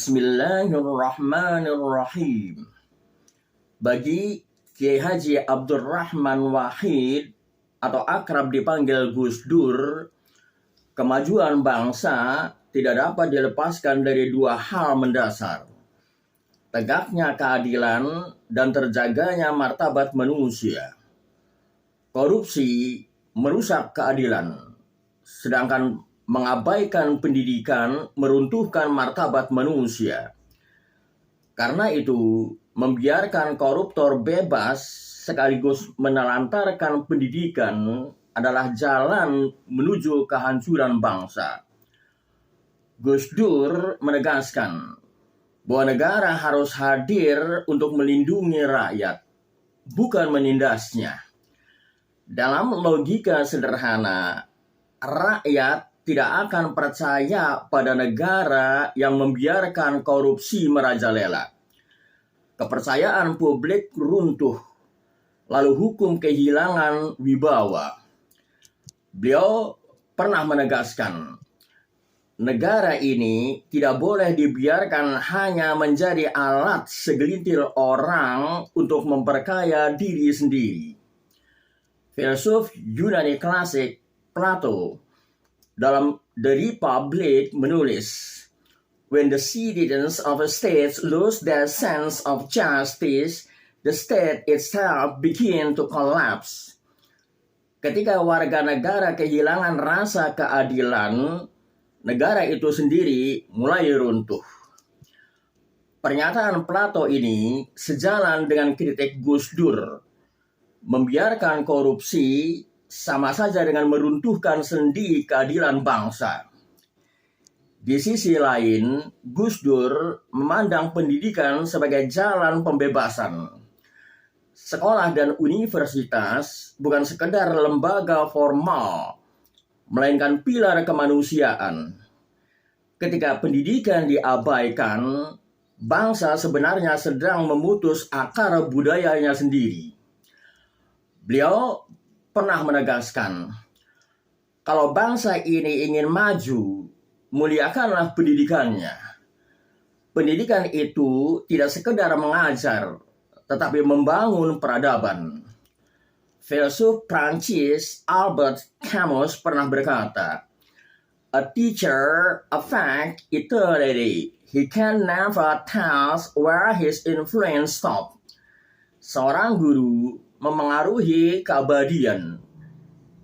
Bismillahirrahmanirrahim. Bagi Kiai Haji Abdurrahman Wahid atau akrab dipanggil Gus Dur, kemajuan bangsa tidak dapat dilepaskan dari dua hal mendasar: tegaknya keadilan dan terjaganya martabat manusia. Korupsi merusak keadilan, sedangkan mengabaikan pendidikan meruntuhkan martabat manusia. Karena itu, membiarkan koruptor bebas sekaligus menelantarkan pendidikan adalah jalan menuju kehancuran bangsa. Gus Dur menegaskan bahwa negara harus hadir untuk melindungi rakyat, bukan menindasnya. Dalam logika sederhana, rakyat tidak akan percaya pada negara yang membiarkan korupsi merajalela. Kepercayaan publik runtuh, lalu hukum kehilangan wibawa. Beliau pernah menegaskan, negara ini tidak boleh dibiarkan hanya menjadi alat segelintir orang untuk memperkaya diri sendiri. Filsuf Yunani klasik Plato dalam The Republic menulis, "When the citizens of a state lose their sense of justice, the state itself begin to collapse." Ketika warga negara kehilangan rasa keadilan, negara itu sendiri mulai runtuh. Pernyataan Plato ini sejalan dengan kritik Gus Dur. Membiarkan korupsi sama saja dengan meruntuhkan sendi keadilan bangsa. Di sisi lain, Gus Dur memandang pendidikan sebagai jalan pembebasan. Sekolah dan universitas bukan sekedar lembaga formal, melainkan pilar kemanusiaan. Ketika pendidikan diabaikan, bangsa sebenarnya sedang memutus akar budayanya sendiri. Beliau pernah menegaskan, kalau bangsa ini ingin maju, muliakanlah pendidikannya. Pendidikan itu tidak sekedar mengajar, tetapi membangun peradaban. Filsuf Prancis Albert Camus pernah berkata, "A teacher affects eternity. He can never tell where his influence stops." Seorang guru memengaruhi keabadian.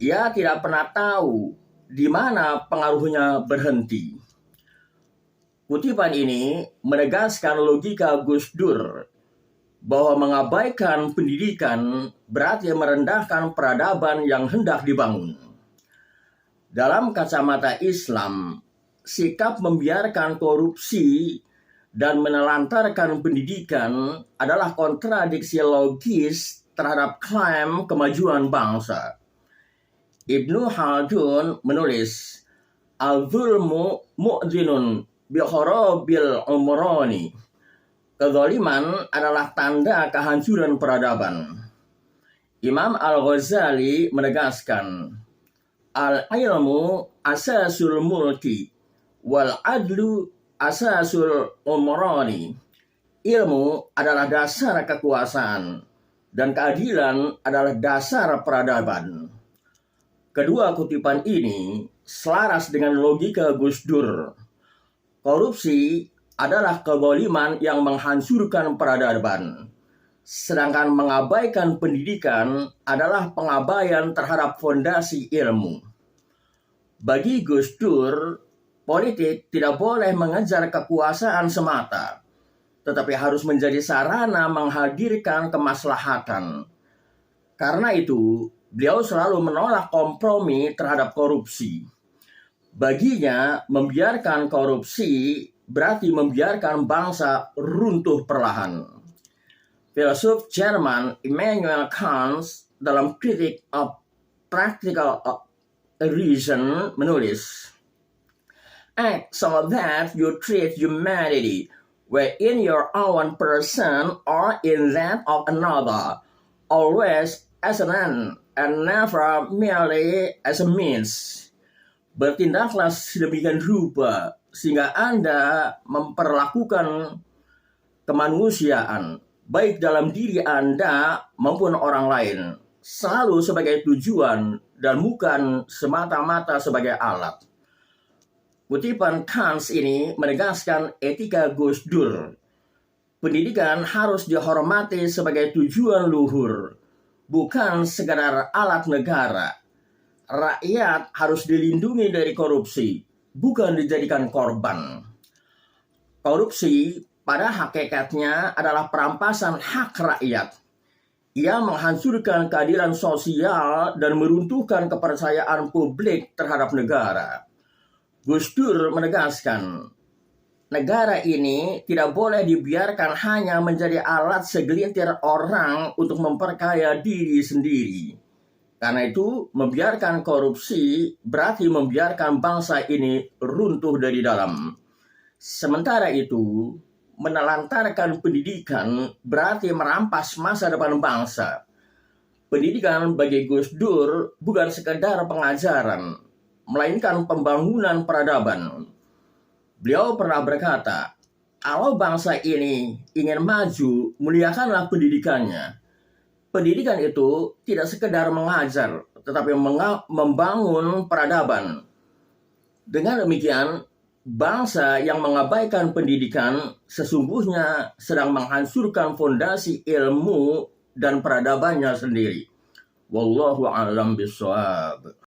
Ia tidak pernah tahu di mana pengaruhnya berhenti. Kutipan ini menegaskan logika Gus Dur bahwa mengabaikan pendidikan berarti merendahkan peradaban yang hendak dibangun. Dalam kacamata Islam, sikap membiarkan korupsi dan menelantarkan pendidikan adalah kontradiksi logis terhadap klaim kemajuan bangsa. Ibnu Khaldun menulis, "Al-zulmu mu'dzinun bi kharabil umrani." Kezaliman adalah tanda kehancuran peradaban. Imam Al-Ghazali menegaskan, "Al-ilmu asasul mulki wal adlu asasul umrani." Ilmu adalah dasar kekuasaan dan keadilan adalah dasar peradaban. Kedua kutipan ini selaras dengan logika Gus Dur. Korupsi adalah kezaliman yang menghancurkan peradaban, sedangkan mengabaikan pendidikan adalah pengabaian terhadap fondasi ilmu. Bagi Gus Dur, politik tidak boleh mengejar kekuasaan semata, tetapi harus menjadi sarana menghadirkan kemaslahatan. Karena itu, beliau selalu menolak kompromi terhadap korupsi. Baginya, membiarkan korupsi berarti membiarkan bangsa runtuh perlahan. Filsuf Jerman Immanuel Kant dalam Critique of Practical Reason menulis, "Act so that you treat humanity, whether in your own person or in that of another, always as an end and never merely as a means." Bertindaklah sedemikian rupa sehingga Anda memperlakukan kemanusiaan baik dalam diri Anda maupun orang lain selalu sebagai tujuan dan bukan semata-mata sebagai alat. Kutipan Kant ini menegaskan etika Gus Dur. Pendidikan harus dihormati sebagai tujuan luhur, bukan sekadar alat negara. Rakyat harus dilindungi dari korupsi, bukan dijadikan korban. Korupsi pada hakikatnya adalah perampasan hak rakyat. Ia menghancurkan keadilan sosial dan meruntuhkan kepercayaan publik terhadap negara. Gus Dur menegaskan, negara ini tidak boleh dibiarkan hanya menjadi alat segelintir orang untuk memperkaya diri sendiri. Karena itu, membiarkan korupsi berarti membiarkan bangsa ini runtuh dari dalam. Sementara itu, menelantarkan pendidikan berarti merampas masa depan bangsa. Pendidikan bagi Gus Dur bukan sekedar pengajaran, melainkan pembangunan peradaban. Beliau pernah berkata, kalau bangsa ini ingin maju, muliakanlah pendidikannya. Pendidikan itu tidak sekedar mengajar, tetapi membangun peradaban. Dengan demikian, bangsa yang mengabaikan pendidikan sesungguhnya sedang menghancurkan fondasi ilmu dan peradabannya sendiri. Wallahu a'lam bishawab.